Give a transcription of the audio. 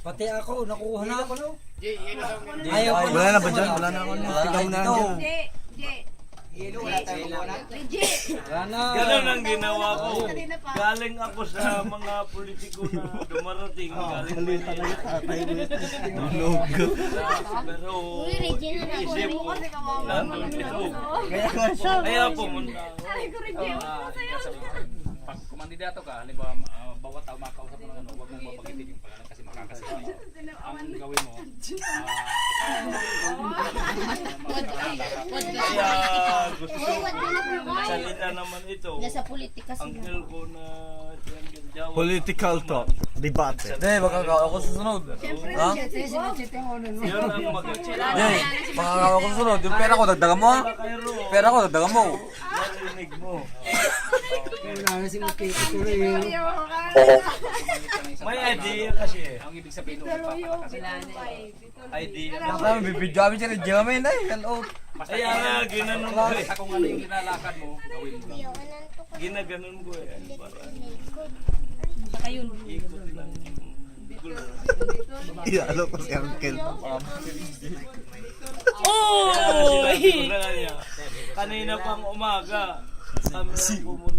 Pati ako, nakuha na ako no. Ayaw ko. Wala na ba dyan? Wala na ako. Tignan mo na lang dyan. Wala na. Ganun ang ginawa ko. Galing ako sa mga politiko na dumarating. Galing Logo. pero isip ko, nandun ito. Kaya pumunta ako. Pag kumandidato ka, halimbawa bawat tao makausap mo ng ano, huwag mong babagitin yung pangalan kasi makakasama. Ang gawin mo, Kaya gusto ko salita naman ito. Nasa politika sila. Uncle ko na Jawa. Political talk. Debate. Hindi, makakawa ako susunod. Ha? Yun ang maganda. Hindi, makakawa ako susunod. Yung pera ko, dagdagan mo ha? Pera ko, dagdagan mo. Narinig mo. May idea kasi eh. ang ibig sabihin ng ipapalakas. Idea. Kaya bibidyo kami siya rin. Jamin ay, hello. Kaya nga, ginanon ko eh. Basta kung ano yung nilalakad mo, gawin mo. Ginaganon ko eh. Saka yun. Ikot lang. Iyalo ko si Uncle. Oh! Kanina pang umaga, kami ang pumunta.